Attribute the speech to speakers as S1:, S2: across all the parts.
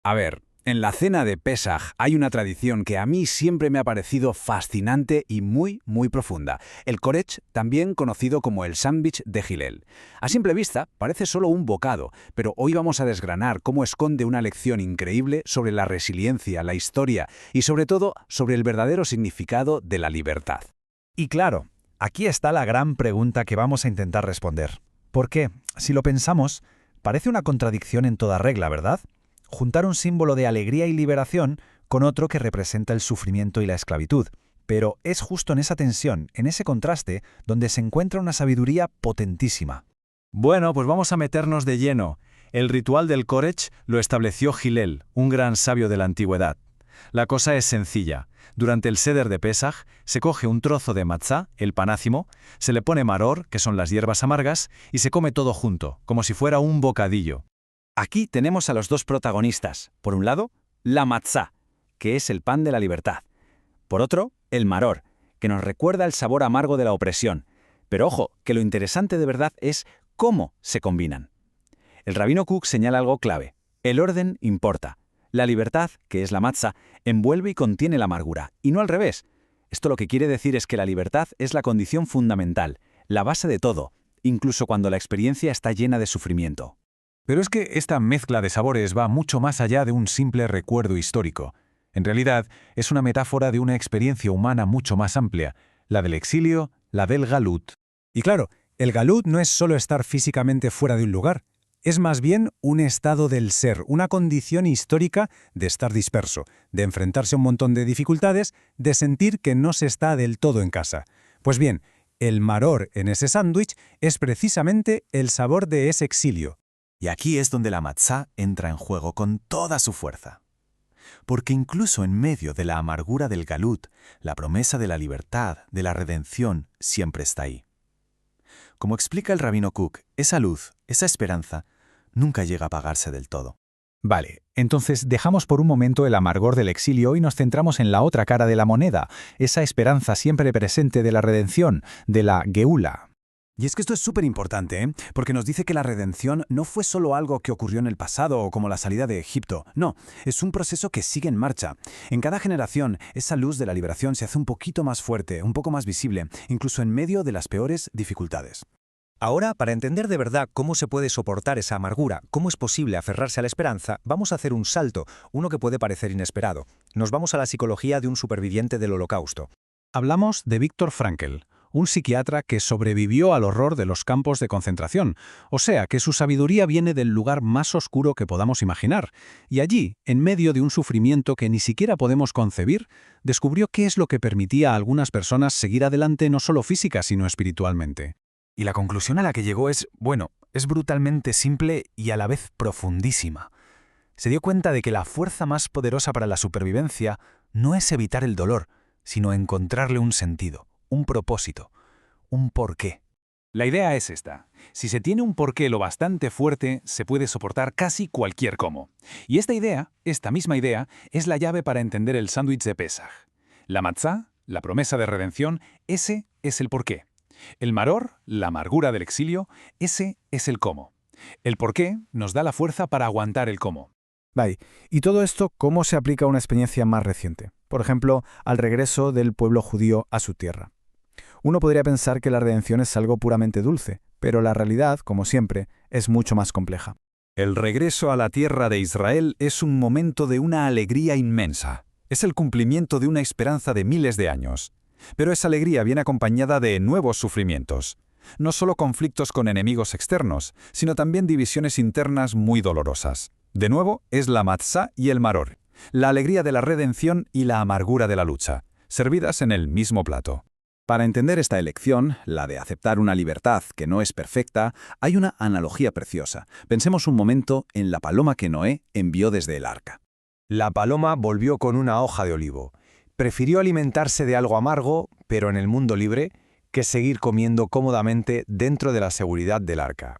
S1: A ver, en la cena de Pesaj hay una tradición que a mí siempre me ha parecido fascinante y muy profunda. El korech, también conocido como el sándwich de Hillel. A simple vista, parece solo un bocado, pero hoy vamos a desgranar cómo esconde una lección increíble sobre la resiliencia, la historia y sobre todo sobre el verdadero significado de la libertad.
S2: Y claro, aquí está la gran pregunta que vamos a intentar responder. Porque, si lo pensamos, parece una contradicción en toda regla, ¿verdad? Juntar un símbolo de alegría y liberación con otro que representa el sufrimiento y la esclavitud. Pero es justo en esa tensión, en ese contraste, donde se encuentra una sabiduría potentísima.
S3: Bueno, pues vamos a meternos de lleno. El ritual del korech lo estableció Hillel, un gran sabio de la antigüedad. La cosa es sencilla. Durante el seder de Pesaj se coge un trozo de matzá, el panácimo, se le pone maror, que son las hierbas amargas, y se come todo junto, como si fuera un bocadillo.
S1: Aquí tenemos a los dos protagonistas. Por un lado, la matzá, que es el pan de la libertad. Por otro, el maror, que nos recuerda el sabor amargo de la opresión. Pero ojo, que lo interesante de verdad es cómo se combinan. El rabino Kook señala algo clave. El orden importa. La libertad, que es la matzá, envuelve y contiene la amargura, y no al revés. Esto lo que quiere decir es que la libertad es la condición fundamental, la base de todo, incluso cuando la experiencia está llena de sufrimiento.
S4: Pero es que esta mezcla de sabores va mucho más allá de un simple recuerdo histórico. En realidad, es una metáfora de una experiencia humana mucho más amplia, la del exilio, la del galut.
S5: Y claro, el galut no es solo estar físicamente fuera de un lugar, es más bien un estado del ser, una condición histórica de estar disperso, de enfrentarse a un montón de dificultades, de sentir que no se está del todo en casa. Pues bien, el maror en ese sándwich es precisamente el sabor de ese exilio.
S2: Y aquí es donde la matzá entra en juego con toda su fuerza. Porque incluso en medio de la amargura del galut, la promesa de la libertad, de la redención, siempre está ahí. Como explica el rabino Kook, esa luz, esa esperanza, nunca llega a apagarse del todo.
S4: Vale, entonces dejamos por un momento el amargor del exilio y nos centramos en la otra cara de la moneda, esa esperanza siempre presente de la redención, de la geula.
S1: Y es que esto es súper importante, ¿eh? Porque nos dice que la redención no fue solo algo que ocurrió en el pasado o como la salida de Egipto. No, es un proceso que sigue en marcha. En cada generación, esa luz de la liberación se hace un poquito más fuerte, un poco más visible, incluso en medio de las peores dificultades.
S5: Ahora, para entender de verdad cómo se puede soportar esa amargura, cómo es posible aferrarse a la esperanza, vamos a hacer un salto, uno que puede parecer inesperado. Nos vamos a la psicología de un superviviente del Holocausto.
S4: Hablamos de Viktor Frankl, un psiquiatra que sobrevivió al horror de los campos de concentración, o sea que su sabiduría viene del lugar más oscuro que podamos imaginar, y allí, en medio de un sufrimiento que ni siquiera podemos concebir, descubrió qué es lo que permitía a algunas personas seguir adelante no solo física sino espiritualmente.
S2: Y la conclusión a la que llegó es brutalmente simple y a la vez profundísima. Se dio cuenta de que la fuerza más poderosa para la supervivencia no es evitar el dolor, sino encontrarle un sentido, un propósito, un porqué.
S4: La idea es esta. Si se tiene un porqué lo bastante fuerte, se puede soportar casi cualquier cómo. Y esta misma idea, es la llave para entender el sándwich de Pesaj. La matzá, la promesa de redención, ese es el porqué. El maror, la amargura del exilio, ese es el cómo. El porqué nos da la fuerza para aguantar el cómo.
S5: Vale, ¿y todo esto cómo se aplica a una experiencia más reciente? Por ejemplo, al regreso del pueblo judío a su tierra. Uno podría pensar que la redención es algo puramente dulce, pero la realidad, como siempre, es mucho más compleja.
S1: El regreso a la tierra de Israel es un momento de una alegría inmensa. Es el cumplimiento de una esperanza de miles de años. Pero esa alegría viene acompañada de nuevos sufrimientos. No solo conflictos con enemigos externos, sino también divisiones internas muy dolorosas. De nuevo, es la matzá y el maror, la alegría de la redención y la amargura de la lucha, servidas en el mismo plato. Para entender esta elección, la de aceptar una libertad que no es perfecta, hay una analogía preciosa. Pensemos un momento en la paloma que Noé envió desde el arca.
S6: La paloma volvió con una hoja de olivo. Prefirió alimentarse de algo amargo, pero en el mundo libre, que seguir comiendo cómodamente dentro de la seguridad del arca.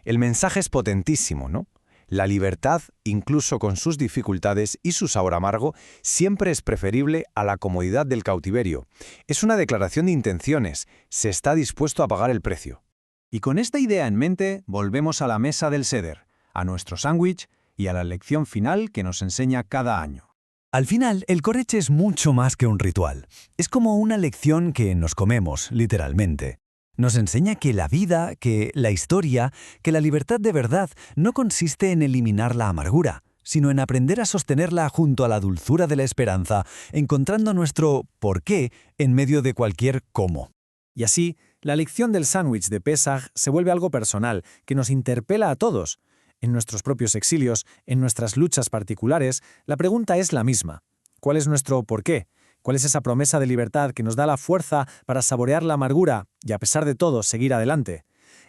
S6: El mensaje es potentísimo, ¿no? La libertad, incluso con sus dificultades y su sabor amargo, siempre es preferible a la comodidad del cautiverio. Es una declaración de intenciones. Se está dispuesto a pagar el precio.
S1: Y con esta idea en mente, volvemos a la mesa del seder, a nuestro sándwich,
S6: y a la lección final que nos enseña cada año.
S2: Al final, el Corech es mucho más que un ritual. Es como una lección que nos comemos, literalmente. Nos enseña que la vida, que la historia, que la libertad de verdad no consiste en eliminar la amargura, sino en aprender a sostenerla junto a la dulzura de la esperanza, encontrando nuestro porqué en medio de cualquier cómo.
S3: Y así, la lección del sándwich de Pesaj se vuelve algo personal, que nos interpela a todos. En nuestros propios exilios, en nuestras luchas particulares, la pregunta es la misma. ¿Cuál es nuestro porqué? ¿Cuál es esa promesa de libertad que nos da la fuerza para saborear la amargura y, a pesar de todo, seguir adelante?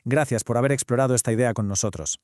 S3: Gracias por haber explorado esta idea con nosotros.